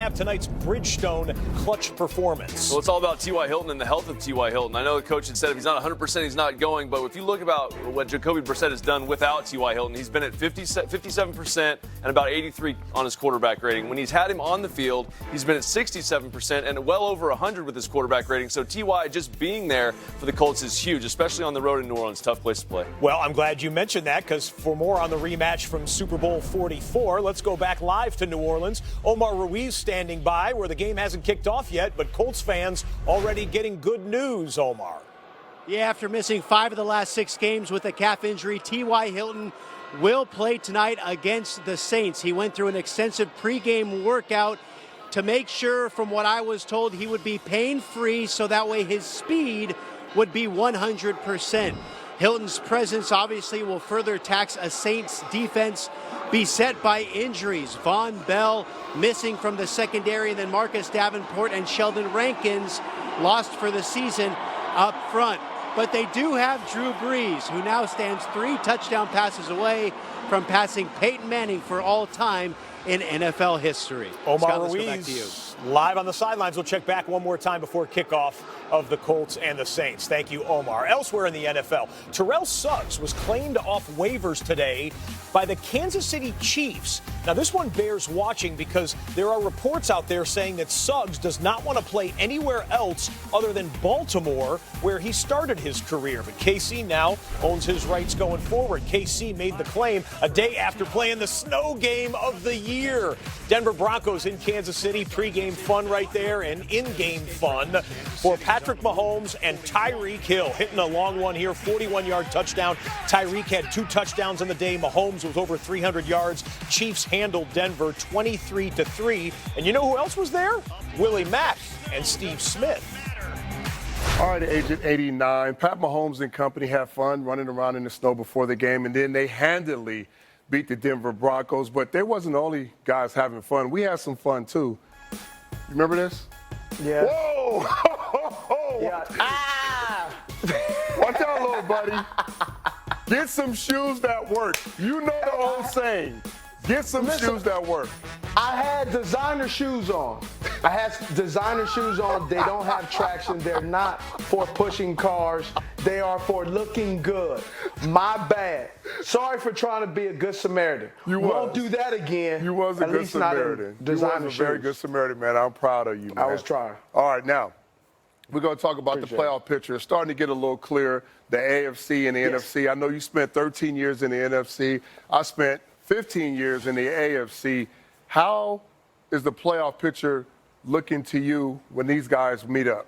Have tonight's Bridgestone clutch performance. Well, it's all about T.Y. Hilton and the health of T.Y. Hilton. I know the coach had said if he's not 100%, he's not going. But if you look about what Jacoby Brissett has done without T.Y. Hilton, he's been at 57% and about 83 on his quarterback rating. When he's had him on the field, he's been at 67% and well over 100 with his quarterback rating. So T.Y. just being there for the Colts is huge, especially on the road in New Orleans. Tough place to play. Well, I'm glad you mentioned that, because for more on the rematch from Super Bowl 44, let's go back live to New Orleans. Omar Ruiz standing by, where the game hasn't kicked off yet, but Colts fans already getting good news, Omar. Yeah, after missing 5 of the last 6 games with a calf injury, T.Y. Hilton will play tonight against the Saints. He went through an extensive pregame workout to make sure, from what I was told, he would be pain-free, so that way his speed would be 100%. Hilton's presence obviously will further tax a Saints defense beset by injuries. Von Bell missing from the secondary, and then Marcus Davenport and Sheldon Rankins lost for the season up front. But they do have Drew Brees, who now stands 3 touchdown passes away from passing Peyton Manning for all time in NFL history. Omar Scott, Ruiz, let's go back to you. live on the sidelines. We'll check back one more time before kickoff of the Colts and the Saints. Thank you, Omar. Elsewhere in the NFL, Terrell Suggs was claimed off waivers today by the Kansas City Chiefs. Now, this one bears watching, because there are reports out there saying that Suggs does not want to play anywhere else other than Baltimore, where he started his career. But KC now owns his rights going forward. KC made the claim a day after playing the snow game of the year. Denver Broncos in Kansas City. Pre-game fun right there, and in-game fun for Patrick Mahomes and Tyreek Hill. Hitting a long one here, 41-yard touchdown. Tyreek had 2 touchdowns on the day. Mahomes was over 300 yards. Chiefs handled Denver 23-3. And you know who else was there? Willie Mack and Steve Smith. All right, Agent 89. Pat Mahomes and company have fun running around in the snow before the game, and then they handily beat the Denver Broncos. But they wasn't the only guys having fun. We had some fun, too. You remember this? Yeah. Whoa! Yeah. Ah! Watch out, little buddy. Get some shoes that work. You know the old saying. Get some shoes that work. I had designer shoes on. They don't have traction. They're not for pushing cars. They are for looking good. My bad. Sorry for trying to be a good Samaritan. Won't do that again. You was a good Samaritan. You was a very good Samaritan, man. I'm proud of you, man. I was trying. All right, now, we're going to talk about the playoff picture. It's starting to get a little clearer, the AFC and the NFC. I know you spent 13 years in the NFC. I spent 15 years in the AFC. How is the playoff picture looking to you when these guys meet up?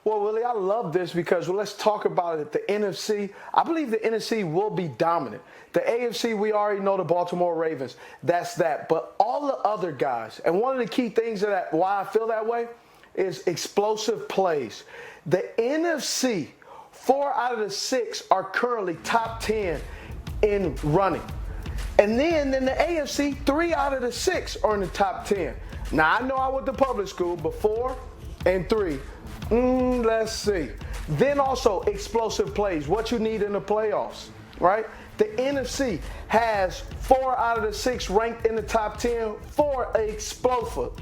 Well, Willie, I love this because, well, let's talk about it. The NFC, I believe the NFC will be dominant. The AFC, we already know the Baltimore Ravens. That's that. But all the other guys, and one of the key things that why I feel that way is explosive plays. The NFC, 4 out of the 6 are currently top 10 in running. And then in the AFC, 3 out of the 6 are in the top 10. Now, I know I went to public school, but 4 and 3, let's see. Then also explosive plays, what you need in the playoffs, right? The NFC has 4 out of the 6 ranked in the top 10 for explosive.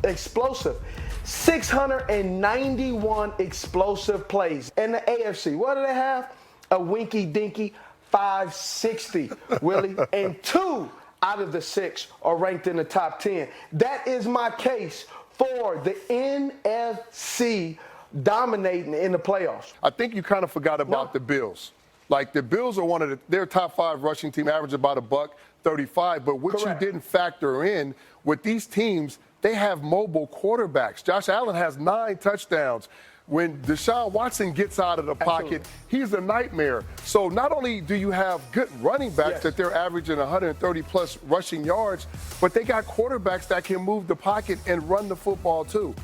691 explosive plays. In the AFC, what do they have? A winky-dinky 560, Willie, and 2 out of the 6 are ranked in the top 10. That is my case for the NFC dominating in the playoffs. I think you kind of forgot about the Bills. Like, the Bills are their top 5 rushing team, average about $135. But what you didn't factor in with these teams, they have mobile quarterbacks. Josh Allen has 9 touchdowns. When Deshaun Watson gets out of the pocket, he's a nightmare. So not only do you have good running backs that they're averaging 130-plus rushing yards, but they got quarterbacks that can move the pocket and run the football too.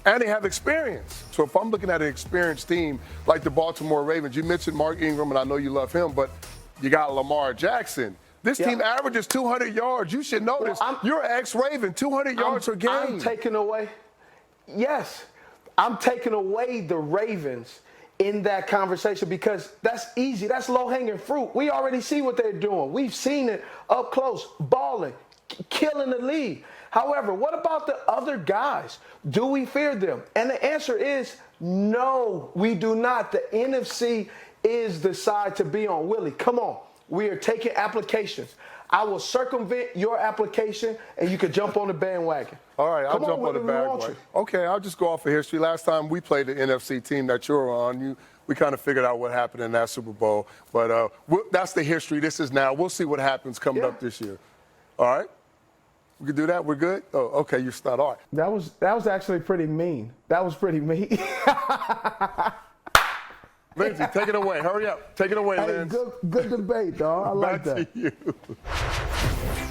And they have experience. So if I'm looking at an experienced team like the Baltimore Ravens, you mentioned Mark Ingram, and I know you love him, but you got Lamar Jackson. This team averages 200 yards. You should know this. You're an ex-Raven, 200 yards per game. I'm taking away the Ravens in that conversation because that's easy. That's low-hanging fruit. We already see what they're doing. We've seen it up close, balling, killing the league. However, what about the other guys? Do we fear them? And the answer is no, we do not. The NFC is the side to be on. Willie, come on. We are taking applications. I will circumvent your application, and you can jump on the bandwagon. All right, I'll jump on the bandwagon. Okay, I'll just go off of history. Last time we played the NFC team that you're on, we kind of figured out what happened in that Super Bowl. But that's the history. This is now. We'll see what happens coming up this year. All right? We can do that? We're good? Oh, okay, you start. All right. That was actually pretty mean. That was pretty mean. Lindsay, take it away. Hurry up. Take it away, Lindsay. Good debate, dog. I like that. Back to you.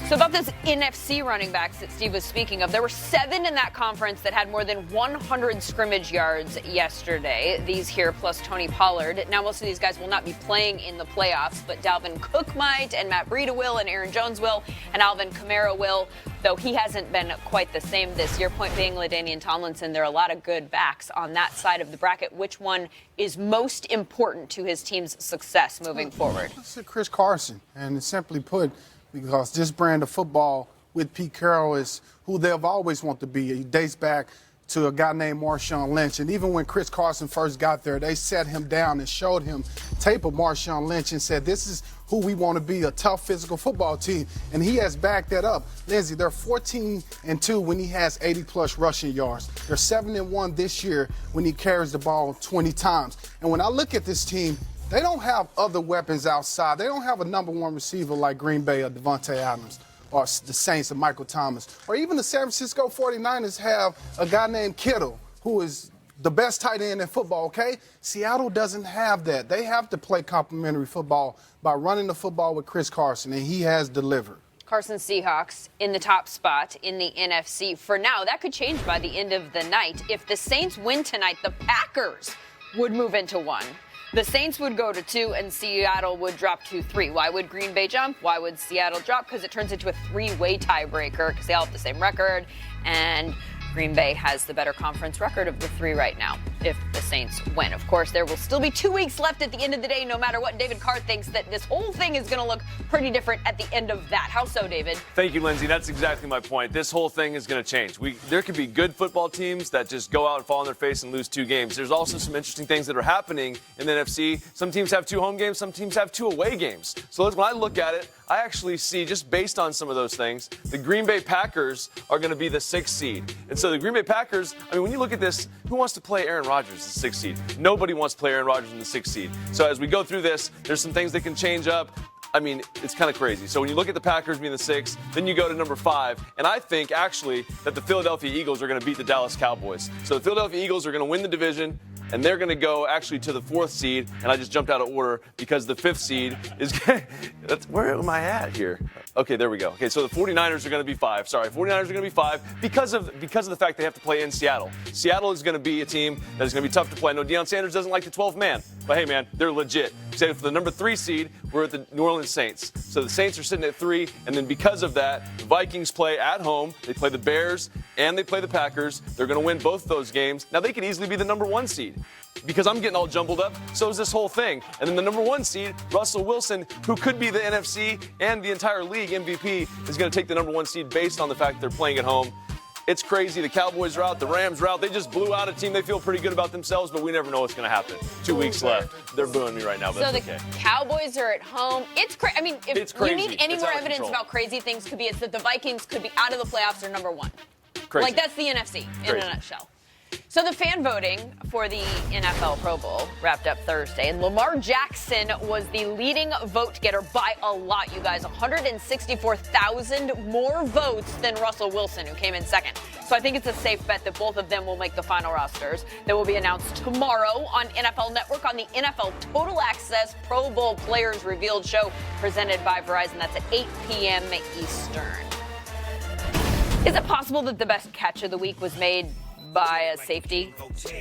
So about this NFC running backs that Steve was speaking of, there were 7 in that conference that had more than 100 scrimmage yards yesterday. These here plus Tony Pollard. Now most of these guys will not be playing in the playoffs, but Dalvin Cook might, and Matt Breida will, and Aaron Jones will, and Alvin Kamara will, though he hasn't been quite the same this year. Point being, LaDainian Tomlinson, there are a lot of good backs on that side of the bracket. Which one is most important to his team's success moving forward? It's Chris Carson, and simply put, because this brand of football with Pete Carroll is who they've always wanted to be. He dates back to a guy named Marshawn Lynch. And even when Chris Carson first got there, they set him down and showed him tape of Marshawn Lynch and said, this is who we want to be, a tough physical football team. And he has backed that up. Lindsay, they're 14-2 when he has 80-plus rushing yards. They're 7-1 this year when he carries the ball 20 times. And when I look at this team, they don't have other weapons outside. They don't have a number one receiver like Green Bay or Devontae Adams or the Saints or Michael Thomas. Or even the San Francisco 49ers have a guy named Kittle, who is the best tight end in football, okay? Seattle doesn't have that. They have to play complementary football by running the football with Chris Carson, and he has delivered. Carson Seahawks in the top spot in the NFC for now. That could change by the end of the night. If the Saints win tonight, the Packers would move into 1. The Saints would go to 2, and Seattle would drop to 3. Why would Green Bay jump? Why would Seattle drop? Because it turns into a 3-way tiebreaker because they all have the same record, and Green Bay has the better conference record of the 3 right now if the Saints win. Of course, there will still be 2 weeks left at the end of the day, no matter what. David Carr thinks that this whole thing is going to look pretty different at the end of that. How so, David? Thank you, Lindsay. That's exactly my point. This whole thing is going to change. There could be good football teams that just go out and fall on their face and lose 2 games. There's also some interesting things that are happening in the NFC. Some teams have 2 home games. Some teams have 2 away games. So when I look at it, I actually see, just based on some of those things, the Green Bay Packers are going to be the 6th seed. And so the Green Bay Packers, I mean, when you look at this, who wants to play Aaron Rodgers, the 6th seed? Nobody wants to play Aaron Rodgers in the 6th seed. So as we go through this, there's some things that can change up. I mean, it's kind of crazy. So when you look at the Packers being the 6th, then you go to number 5. And I think, actually, that the Philadelphia Eagles are going to beat the Dallas Cowboys. So the Philadelphia Eagles are going to win the division, and they're going to go actually to the 4th seed. And I just jumped out of order because the 5th seed is – where am I at here? Okay, there we go. Okay, so the 49ers are going to be 5. Sorry, 49ers are going to be 5 because of the fact they have to play in Seattle. Seattle is going to be a team that is going to be tough to play. I know Deion Sanders doesn't like the 12th man, but hey, man, they're legit. So for the number 3 seed, we're at the New Orleans Saints. So the Saints are sitting at 3, and then because of that, the Vikings play at home. They play the Bears, and they play the Packers. They're going to win both those games. Now, they could easily be the number 1 seed. Because I'm getting all jumbled up, so is this whole thing. And then the number 1 seed, Russell Wilson, who could be the NFC and the entire league MVP, is going to take the number 1 seed based on the fact that they're playing at home. It's crazy. The Cowboys are out. The Rams are out. They just blew out a team. They feel pretty good about themselves, but we never know what's going to happen. 2 weeks left. They're booing me right now, but so that's the okay. Cowboys are at home. It's crazy. I mean, if It's crazy. you need any It's more out of evidence control. about crazy things could be, it's that the Vikings could be out of the playoffs or number 1. Crazy. Like, that's the NFC in Crazy. a nutshell. So the fan voting for the NFL Pro Bowl wrapped up Thursday, and Lamar Jackson was the leading vote getter by a lot, you guys. 164,000 more votes than Russell Wilson, who came in second. So I think it's a safe bet that both of them will make the final rosters. That will be announced tomorrow on NFL Network on the NFL Total Access Pro Bowl Players Revealed show presented by Verizon. That's at 8 p.m. Eastern. Is it possible that the best catch of the week was made by a safety?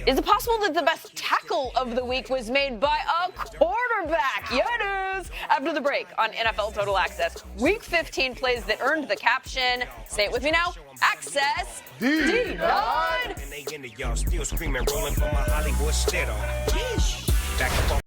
Is it possible that the best tackle of the week was made by a quarterback? Yeah, it is. After the break on NFL Total Access, Week 15 plays that earned the caption, say it with me now, Access Denied. And they into y'all still screaming, rolling for my Hollywood stead on. Yeesh. Back up on